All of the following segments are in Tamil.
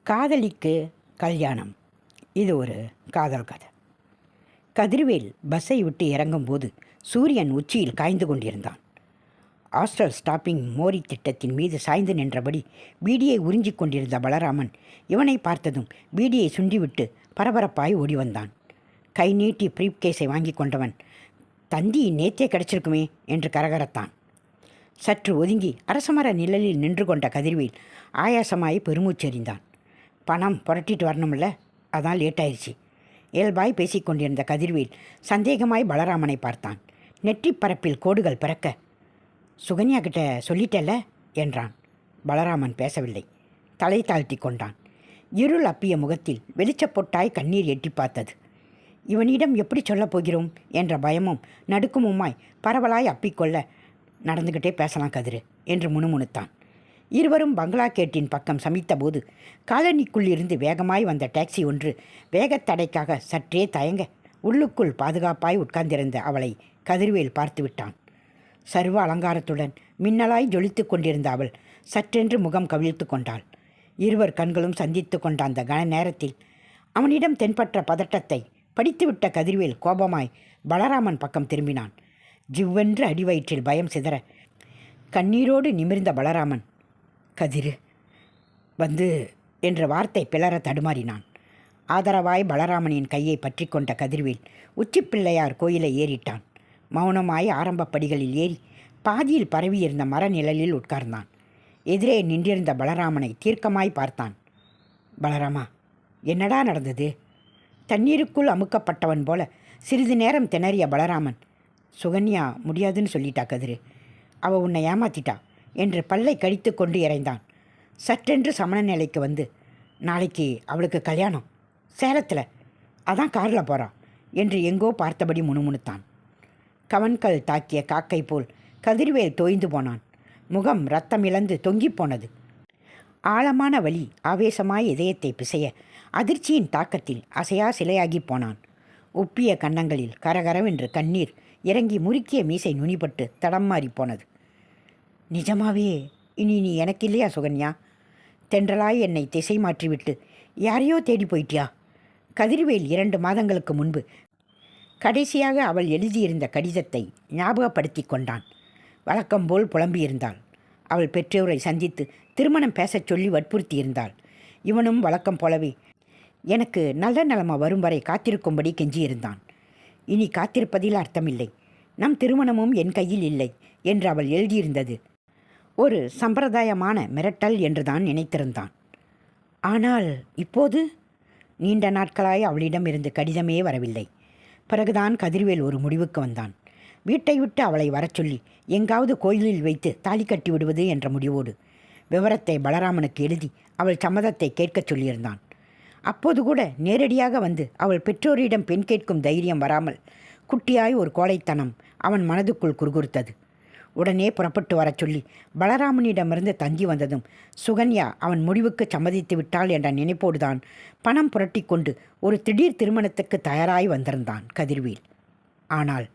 காதலிக்கு கல்யாணம். இது ஒரு காதல் கதை. கதிர்வேல் பஸ்ஸை விட்டு இறங்கும்போது சூரியன் உச்சியில் காய்ந்து கொண்டிருந்தான். ஹாஸ்டல் ஸ்டாப்பிங் மோரி திட்டத்தின் மீது சாய்ந்து நின்றபடி பீடியை உறிஞ்சிக் கொண்டிருந்த பலராமன் இவனை பார்த்ததும் பீடியை சுண்டிவிட்டு பரபரப்பாய் ஓடி வந்தான். கை நீட்டி ப்ரீப் கேஸை வாங்கி கொண்டவன், தந்தி நேத்தே கிடச்சிருக்குமே என்று கரகரத்தான். சற்று ஒதுங்கி அரசமர நிழலில் நின்று கொண்ட கதிர்வேல் ஆயாசமாய் பெருமூச்செறிந்தான். பணம் புரட்டிட்டு வரணும்ல, அதான் லேட் ஆயிடுச்சு. இயல்பாய் பேசிக்கொண்டிருந்த கதிர்வேல் சந்தேகமாய் பலராமனை பார்த்தான். நெற்றி பரப்பில் கோடுகள் பிறக்க, சுகன்யா கிட்ட சொல்லிட்டல என்றான். பலராமன் பேசவில்லை. தலை தாழ்த்தி கொண்டான். இருள் அப்பிய முகத்தில் வெளிச்சப்பொட்டாய் கண்ணீர் எட்டி பார்த்தது. இவனிடம் எப்படி சொல்லப் போகிறோம் என்ற பயமும் நடுக்கமுமாய் பரவலாய் அப்பிக்கொள்ள, நடந்துக்கிட்டே பேசலாம் கதிரு என்று முணுமுணுத்தான். இருவரும் பங்களா கேட்டின் பக்கம் சமித்தபோது காலனிக்குள் இருந்து வேகமாய் வந்த டாக்ஸி ஒன்று வேகத்தடைக்காக சற்றே தயங்க உள்ளுக்குள் பாதுகாப்பாய் உட்கார்ந்திருந்த அவளை கதிர்வேல் பார்த்து விட்டான். சர்வ அலங்காரத்துடன் மின்னலாய் ஜொலித்து கொண்டிருந்த அவள் சற்றென்று முகம் கவிழ்த்து கொண்டாள். இருவர் கண்களும் சந்தித்து கொண்ட அந்த கன நேரத்தில் அவனிடம் தென்பட்ட பதட்டத்தை படித்துவிட்ட கதிர்வேல் கோபமாய் பலராமன் பக்கம் திரும்பினான். ஜிவ்வென்று அடிவயிற்றில் பயம் சிதற கண்ணீரோடு நிமிர்ந்த பலராமன், கதிரு வந்து என்ற வார்த்தை பிளற தடுமாறினான். ஆதரவாய் பலராமனின் கையை பற்றி கொண்ட கதிர்வேல் உச்சிப்பிள்ளையார் கோயிலை ஏறிட்டான். மௌனமாய் ஆரம்ப படிகளில் ஏறி பாதியில் பரவியிருந்த மர நிழலில் உட்கார்ந்தான். எதிரே நின்றிருந்த பலராமனை தீர்க்கமாய் பார்த்தான். பலராமா, என்னடா நடந்தது? தண்ணீருக்குள் அமுக்கப்பட்டவன் போல சிறிது நேரம் திணறிய பலராமன், சுகன்யா முடியாதுன்னு சொல்லிட்டா கதிரு. அவள் உன்னை ஏமாத்திட்டா என்று பல்லை கடித்து கொண்டு இறைந்தான். சற்றென்று சமண நிலைக்கு வந்து, நாளைக்கு அவளுக்கு கல்யாணம் சேலத்தில், அதான் காரில் போகிறான் என்று எங்கோ பார்த்தபடி முணுமுணுத்தான். கவன்கள் தாக்கிய காக்கை போல் கதிர்வேல் தோய்ந்து போனான். முகம் இரத்தம் இழந்து தொங்கிப் போனது. ஆழமான வலி ஆவேசமாய் இதயத்தை பிசைய அதிர்ச்சியின் தாக்கத்தில் அசையா சிலையாகி போனான். உப்பிய கன்னங்களில் கரகரவென்று கண்ணீர் இறங்கி முறுக்கிய மீசை நுனிப்பட்டு தடம் மாறி போனது. நிஜமாவே இனி நீ எனக்கு இல்லையா சுகன்யா? தென்றலாய் என்னை திசை மாற்றிவிட்டு யாரையோ தேடி போயிட்டியா? கதிர்வேல் 2 மாதங்களுக்கு முன்பு கடைசியாக அவள் எழுதியிருந்த கடிதத்தை ஞாபகப்படுத்தி கொண்டான். வழக்கம்போல் புலம்பியிருந்தாள். அவள் பெற்றோரை சந்தித்து திருமணம் பேசச் சொல்லி வற்புறுத்தியிருந்தாள். இவனும் வழக்கம் போலவே எனக்கு நல்ல நிலைமை வரும் வரை காத்திருக்கும்படி கெஞ்சியிருந்தான். இனி காத்திருப்பதில் அர்த்தமில்லை, நம் திருமணமும் என் கையில் இல்லை என்று அவள் எழுதியிருந்தது ஒரு சம்பிரதாயமான மிரட்டல் என்றுதான் நினைத்திருந்தான். ஆனால் இப்போது நீண்ட நாட்களாய் அவளிடமிருந்து கடிதமே வரவில்லை. பிறகுதான் கதிர்வேல் ஒரு முடிவுக்கு வந்தான். வீட்டை விட்டு அவளை வரச் சொல்லி எங்காவது கோயிலில் வைத்து தாலி கட்டி விடுவது என்ற முடிவோடு விவரத்தை பலராமனுக்கு எழுதி அவள் சம்மதத்தை கேட்கச் சொல்லியிருந்தான். அப்போது கூட நேரடியாக வந்து அவள் பெற்றோரிடம் பெண் கேட்கும் தைரியம் வராமல் குட்டியாய் ஒரு கோழைத்தனம் அவன் மனதுக்குள் குறுகுறுத்தது. உடனே புறப்பட்டு வரச் சொல்லி பலராமனிடமிருந்து தங்கி வந்ததும் சுகன்யா அவன் முடிவுக்கு சம்மதித்து விட்டாள் என்ற நினைப்போடுதான் பணம் புரட்டி கொண்டு ஒரு திடீர் திருமணத்துக்கு தயாராய் வந்திருந்தான் கதிர்வேல். ஆனால்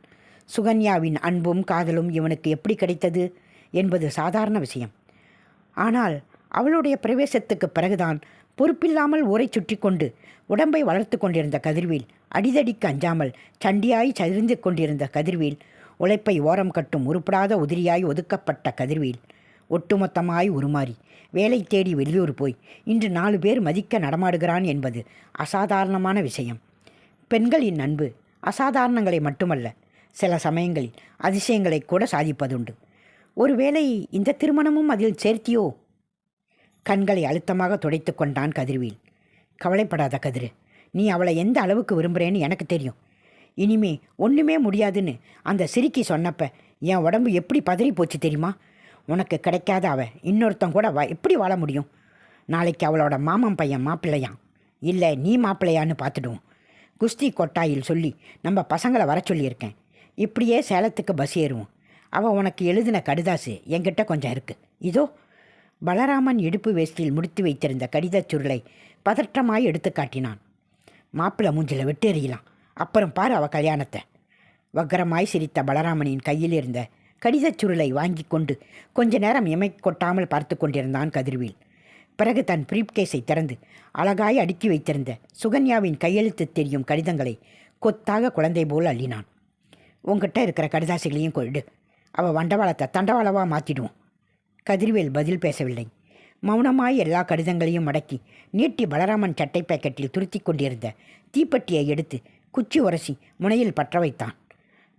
சுகன்யாவின் அன்பும் காதலும் இவனுக்கு எப்படி கிடைத்தது என்பது சாதாரண விஷயம். ஆனால் அவளுடைய பிரவேசத்துக்கு பிறகுதான் பொறுப்பில்லாமல் ஊரை சுற்றி கொண்டு உடம்பை வளர்த்து கொண்டிருந்த கதிர்வேல், அடிதடிக்கு அஞ்சாமல் சண்டியாய் சரிந்து கொண்டிருந்த கதிர்வேல், உழைப்பை ஓரம் கட்டும் உருப்படாத உதிரியாய் ஒதுக்கப்பட்ட கதிர்வேல் ஒட்டுமொத்தமாய் உருமாறி வேலை தேடி வெளியூர் போய் இன்று 4 பேர் மதிக்க நடமாடுகிறான் என்பது அசாதாரணமான விஷயம். பெண்களின் அன்பு அசாதாரணங்களை மட்டுமல்ல, சில சமயங்களில் அதிசயங்களை கூட சாதிப்பதுண்டு. ஒருவேளை இந்த திருமணமும் அதில் சேர்த்தியோ? கண்களை அழுத்தமாக துடைத்து கொண்டான் கதிர்வேல். கவலைப்படாத கதிரு, நீ அவளை எந்த அளவுக்கு விரும்புகிறேன்னு எனக்கு தெரியும். இனிமே ஒன்றுமே முடியாதுன்னு அந்த சிரிக்கி சொன்னப்ப என் உடம்பு எப்படி பதறி போச்சு தெரியுமா? உனக்கு கிடைக்காத அவ இன்னொருத்தன் கூட எப்படி வாழ முடியும்? நாளைக்கு அவளோட மாமன் பையன் மாப்பிள்ளையான், இல்லை நீ மாப்பிள்ளையான்னு பார்த்துடுவோம். குஸ்தி கொட்டாயில் சொல்லி நம்ம பசங்களை வர சொல்லியிருக்கேன். இப்படியே சேலத்துக்கு பஸ் ஏறுவோம். அவள் உனக்கு எழுதின கடிதாசு என்கிட்ட கொஞ்சம் இருக்குது, இதோ. பலராமன் இடுப்பு வேஸ்டில் முடித்து வைத்திருந்த கடிதச் சுருளை பதற்றமாய் எடுத்து காட்டினான். மாப்பிள்ளை மூஞ்சில் வெட்டு எறியலாம், அப்புறம் பாரு அவள் கல்யாணத்தை. வக்கரமாய் சிரித்த பலராமனின் கையில் இருந்த கடிதச் சுருளை வாங்கி கொண்டு கொஞ்ச நேரம் இமை கொட்டாமல் பார்த்து கொண்டிருந்தான் கதிர்வேல். பிறகு தன் பிரீப்கேஸை திறந்து அழகாய் அடுக்கி வைத்திருந்த சுகன்யாவின் கையெழுத்து தெரியும் கடிதங்களை கொத்தாக குழந்தை போல் அள்ளினான். உங்ககிட்ட இருக்கிற கடிதாசிகளையும் கொடு, அவள் வண்டவாளத்தை தண்டவாளவாக மாற்றிடுவோம். கதிர்வேல் பதில் பேசவில்லை. மௌனமாய் எல்லா கடிதங்களையும் மடக்கி நீட்டி பலராமன் சட்டை பேக்கெட்டில் துருத்தி கொண்டிருந்த தீப்பெட்டியை எடுத்து குச்சி உரசி முனையில் பற்ற வைத்தான்.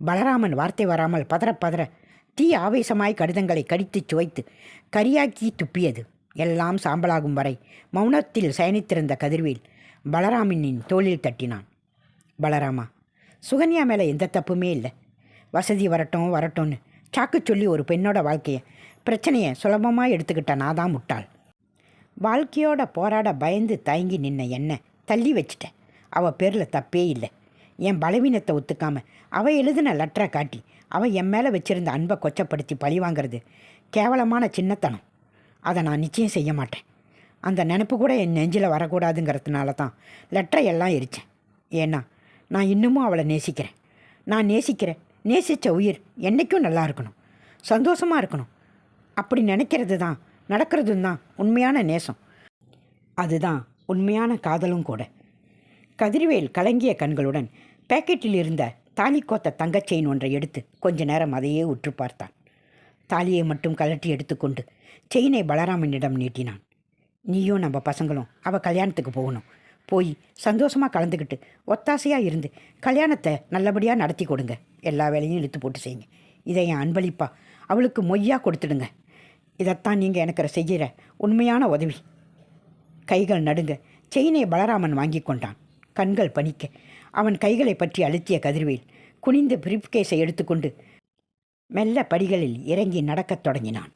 பலராமன் வார்த்தை வராமல் பதற தீ ஆவேசமாய் கடிதங்களை கடித்து சுவைத்து கரியாக்கி துப்பியது. எல்லாம் சாம்பலாகும் வரை மௌனத்தில் சயனித்திருந்த கதிர்வேல் பலராமனின் தோளில் தட்டினான். பலராமா, சுகன்யா மேலே எந்த தப்புமே இல்லை. வசதி வரட்டும்னு சாக்கு சொல்லி ஒரு பெண்ணோட வாழ்க்கையை பிரச்சனையை சுலபமாக எடுத்துக்கிட்ட நான் தான் முட்டாள். வாழ்க்கையோட போராட பயந்து தயங்கி நின்ன என்ன தள்ளி வச்சிட்டேன். அவள் பேரில் தப்பே இல்லை. என் பலவீனத்தை ஒத்துக்காமல் அவள் எழுதின லெட்டரை காட்டி அவள் என் மேலே வச்சுருந்த அன்பை கொச்சப்படுத்தி பழி வாங்கிறது கேவலமான சின்னத்தனம். அதை நான் நிச்சயம் செய்ய மாட்டேன். அந்த நினப்பு கூட என் நெஞ்சில் வரக்கூடாதுங்கிறதுனால தான் லெட்டரை எல்லாம் எரித்தேன். ஏன்னா நான் இன்னமும் அவளை நேசிக்கிறேன். நான் நேசித்த உயிர் என்றைக்கும் நல்லா இருக்கணும், சந்தோஷமாக இருக்கணும். அப்படி நினைக்கிறது தான் நடக்கிறதும் தான் உண்மையான நேசம். அதுதான் உண்மையான காதலும் கூட. கதிர்வேல் கலங்கிய கண்களுடன் பேக்கெட்டில் இருந்த தாலி கோத்த தங்கச் செயின் ஒன்றை எடுத்து கொஞ்ச நேரம் அதையே உற்று பார்த்தான். தாலியை மட்டும் கழட்டி எடுத்துக்கொண்டு செயினை பலராமனிடம் நீட்டினான். நீயும் நம்ம பசங்களும் அவள் கல்யாணத்துக்கு போகணும். போய் சந்தோஷமாக கலந்துக்கிட்டு ஒத்தாசையாக இருந்து கல்யாணத்தை நல்லபடியாக நடத்தி கொடுங்க. எல்லா வேலையும் இழுத்து போட்டு செய்யுங்க. இதை என் அன்பளிப்பா அவளுக்கு மொய்யாக கொடுத்துடுங்க. இதைத்தான் நீங்கள் எனக்கு செய்கிற உண்மையான உதவி. கைகள் நடுங்க செயினை பலராமன் வாங்கி கொண்டான். கண்கள் பனிக்க அவன் கைகளை பற்றி அழுத்திய கதிர்வேல் குனிந்து பிரீஃப்கேஸை எடுத்துக்கொண்டு மெல்ல படிகளில் இறங்கி நடக்கத் தொடங்கினான்.